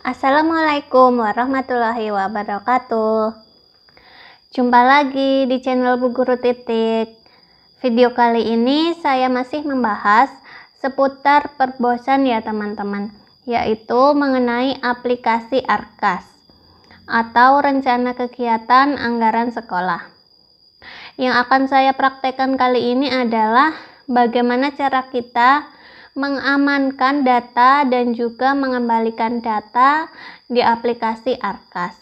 Assalamualaikum warahmatullahi wabarakatuh. Jumpa lagi di channel Bu Guru Titik. Video kali ini saya masih membahas seputar perbosan ya teman-teman, yaitu mengenai aplikasi Arkas atau rencana kegiatan anggaran sekolah. Yang akan saya praktekkan kali ini adalah bagaimana cara kita mengamankan data dan juga mengembalikan data di aplikasi Arkas.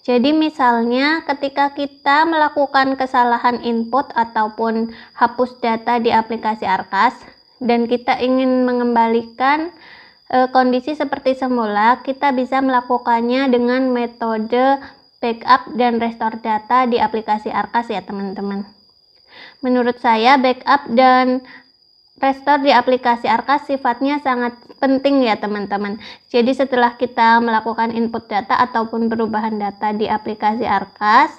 Jadi misalnya ketika kita melakukan kesalahan input ataupun hapus data di aplikasi Arkas dan kita ingin mengembalikan kondisi seperti semula, kita bisa melakukannya dengan metode backup dan restore data di aplikasi Arkas ya teman-teman. Menurut saya backup dan restore di aplikasi Arkas sifatnya sangat penting ya teman-teman. Jadi setelah kita melakukan input data ataupun perubahan data di aplikasi Arkas,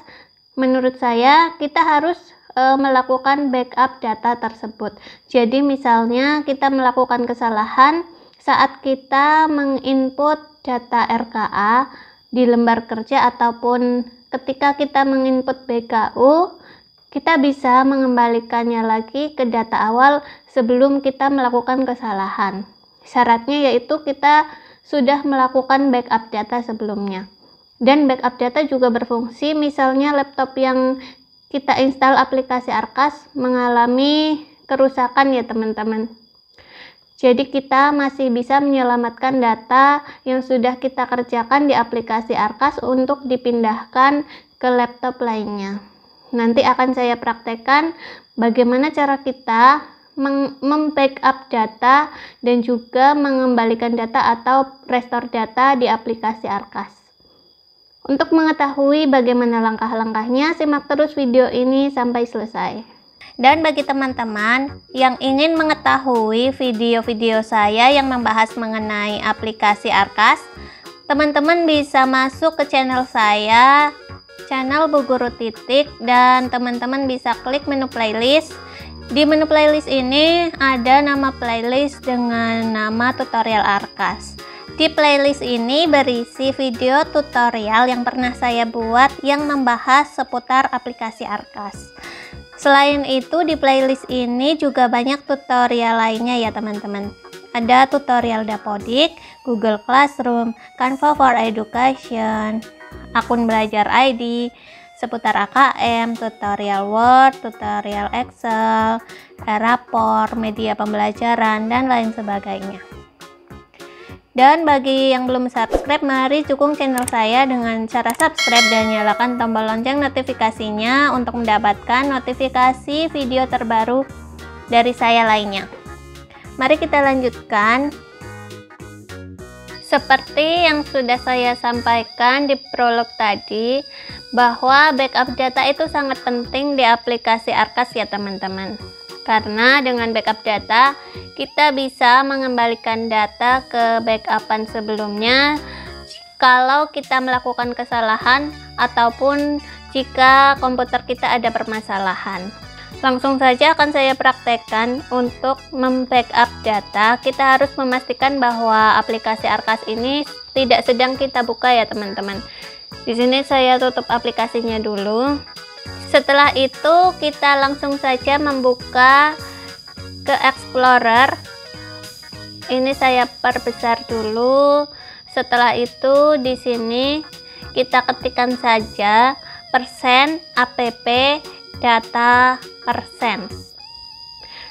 menurut saya kita harus melakukan backup data tersebut. Jadi misalnya kita melakukan kesalahan saat kita menginput data RKA di lembar kerja ataupun ketika kita menginput BKU, kita bisa mengembalikannya lagi ke data awal sebelum kita melakukan kesalahan. Syaratnya yaitu kita sudah melakukan backup data sebelumnya. Dan backup data juga berfungsi misalnya laptop yang kita install aplikasi Arkas mengalami kerusakan ya teman-teman. Jadi kita masih bisa menyelamatkan data yang sudah kita kerjakan di aplikasi Arkas untuk dipindahkan ke laptop lainnya. Nanti akan saya praktekkan bagaimana cara kita membackup data dan juga mengembalikan data atau restore data di aplikasi Arkas. Untuk mengetahui bagaimana langkah-langkahnya, simak terus video ini sampai selesai. Dan bagi teman-teman yang ingin mengetahui video-video saya yang membahas mengenai aplikasi Arkas, teman-teman bisa masuk ke channel saya, channel Bu Guru Titik, dan teman-teman bisa klik menu playlist. Di menu playlist ini ada nama playlist dengan nama tutorial Arkas. Di playlist ini berisi video tutorial yang pernah saya buat yang membahas seputar aplikasi Arkas. Selain itu di playlist ini juga banyak tutorial lainnya ya teman-teman. Ada tutorial Dapodik, Google Classroom, Canva for Education, akun belajar ID, seputar AKM, tutorial Word, tutorial Excel, rapor, media pembelajaran, dan lain sebagainya. Dan bagi yang belum subscribe, mari dukung channel saya dengan cara subscribe dan nyalakan tombol lonceng notifikasinya untuk mendapatkan notifikasi video terbaru dari saya lainnya. Mari kita lanjutkan. Seperti yang sudah saya sampaikan di prolog tadi, bahwa backup data itu sangat penting di aplikasi Arkas ya teman-teman. Karena dengan backup data, kita bisa mengembalikan data ke backupan sebelumnya kalau kita melakukan kesalahan ataupun jika komputer kita ada permasalahan. Langsung saja akan saya praktekkan. Untuk membackup data, kita harus memastikan bahwa aplikasi Arkas ini tidak sedang kita buka ya teman-teman. Di sini saya tutup aplikasinya dulu. Setelah itu kita langsung saja membuka ke Explorer. Ini saya perbesar dulu. Setelah itu di sini kita ketikkan saja %app data %.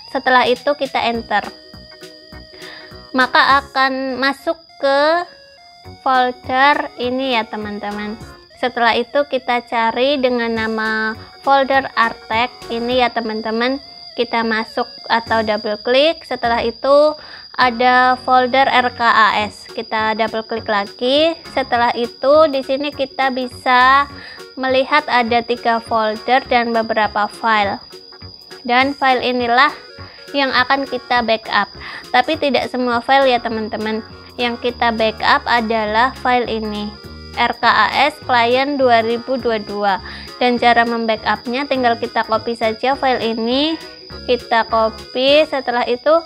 Setelah itu kita enter. Maka akan masuk ke folder ini ya teman-teman. Setelah itu kita cari dengan nama folder Artek ini ya teman-teman. Kita masuk atau double klik. Setelah itu ada folder RKAS. Kita double klik lagi. Setelah itu di sini kita bisa melihat ada 3 folder dan beberapa file. Dan file inilah yang akan kita backup. Tapi tidak semua file ya teman-teman. Yang kita backup adalah file ini, RKAS Client 2022. Dan cara membackupnya tinggal kita copy saja file ini, kita copy. Setelah itu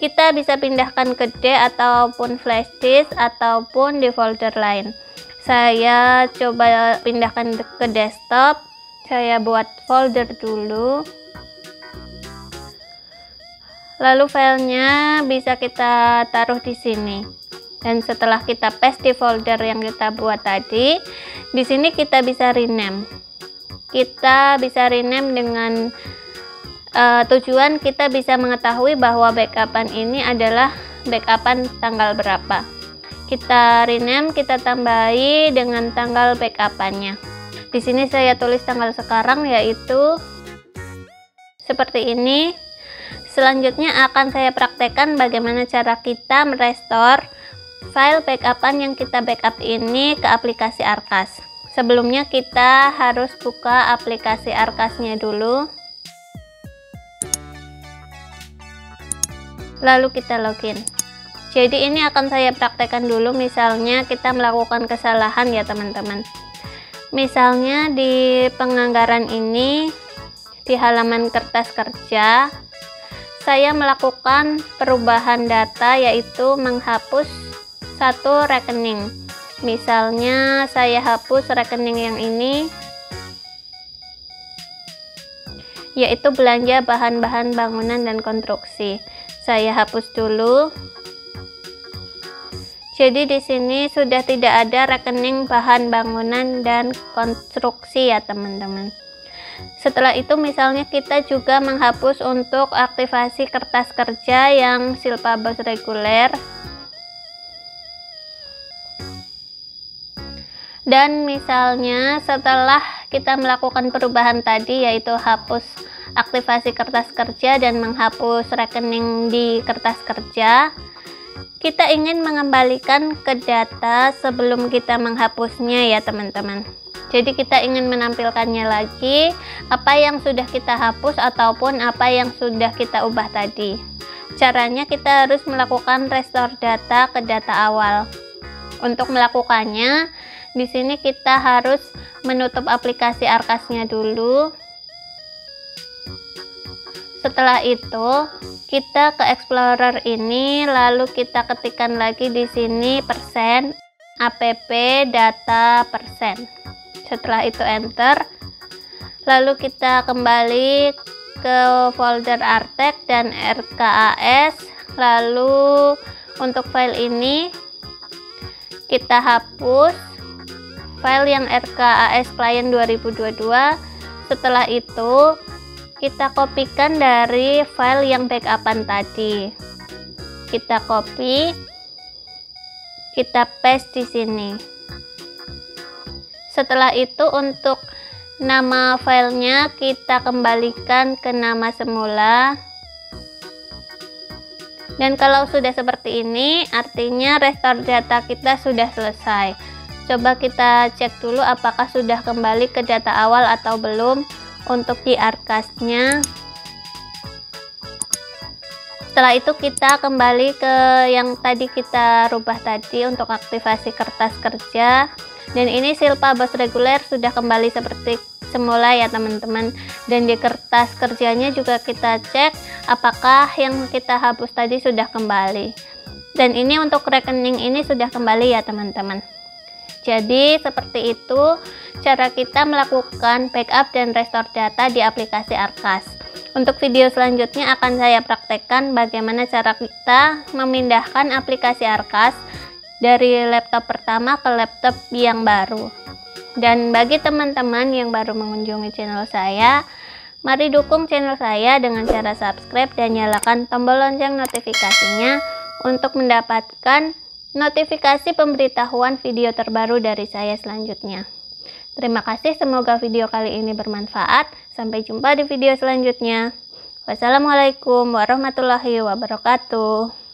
Kita bisa pindahkan ke D ataupun flash disk ataupun di folder lain. Saya coba pindahkan ke desktop. Saya buat folder dulu. Lalu filenya bisa kita taruh di sini. Dan setelah kita paste di folder yang kita buat tadi, di sini kita bisa rename. Kita bisa rename dengan tujuan kita bisa mengetahui bahwa backupan ini adalah backupan tanggal berapa. Kita rename, kita tambahi dengan tanggal backupannya. Di sini saya tulis tanggal sekarang, yaitu seperti ini. Selanjutnya akan saya praktekkan bagaimana cara kita merestore file backupan yang kita backup ini ke aplikasi Arkas. Sebelumnya kita harus buka aplikasi Arkasnya dulu. Lalu kita login. Jadi ini akan saya praktekkan dulu, misalnya kita melakukan kesalahan ya teman-teman. Misalnya di penganggaran ini, di halaman kertas kerja, saya melakukan perubahan data, yaitu menghapus satu rekening. Misalnya saya hapus rekening yang ini, yaitu belanja bahan-bahan bangunan dan konstruksi. Saya hapus dulu. Jadi di sini sudah tidak ada rekening bahan bangunan dan konstruksi ya teman-teman. Setelah itu misalnya kita juga menghapus untuk aktivasi kertas kerja yang Silpa Bos reguler. Dan misalnya setelah kita melakukan perubahan tadi, yaitu hapus aktivasi kertas kerja dan menghapus rekening di kertas kerja, kita ingin mengembalikan ke data sebelum kita menghapusnya ya teman-teman. Jadi kita ingin menampilkannya lagi apa yang sudah kita hapus ataupun apa yang sudah kita ubah tadi. Caranya kita harus melakukan restore data ke data awal. Untuk melakukannya, di sini kita harus menutup aplikasi Arkasnya dulu. Setelah itu, kita ke Explorer ini, lalu kita ketikkan lagi di sini persen, app data persen. Setelah itu enter. Lalu kita kembali ke folder Artek dan RKAS. Lalu untuk file ini kita hapus file yang RKAS client 2022. Setelah itu kita kopikan dari file yang backupan tadi. Kita copy, kita paste di sini. Setelah itu untuk nama filenya kita kembalikan ke nama semula. Dan kalau sudah seperti ini, artinya restore data kita sudah selesai. Coba kita cek dulu apakah sudah kembali ke data awal atau belum. Untuk di Arkasnya, setelah itu kita kembali ke yang tadi kita rubah tadi untuk aktivasi kertas kerja, dan ini Silpa Bos reguler sudah kembali seperti semula ya teman-teman. Dan di kertas kerjanya juga kita cek apakah yang kita hapus tadi sudah kembali, dan ini untuk rekening ini sudah kembali ya teman-teman. Jadi seperti itu cara kita melakukan backup dan restore data di aplikasi Arkas. Untuk video selanjutnya akan saya praktekkan bagaimana cara kita memindahkan aplikasi Arkas dari laptop pertama ke laptop yang baru. Dan bagi teman-teman yang baru mengunjungi channel saya, mari dukung channel saya dengan cara subscribe dan nyalakan tombol lonceng notifikasinya untuk mendapatkan notifikasi pemberitahuan video terbaru dari saya selanjutnya. Terima kasih, semoga video kali ini bermanfaat. Sampai jumpa di video selanjutnya. Wassalamualaikum warahmatullahi wabarakatuh.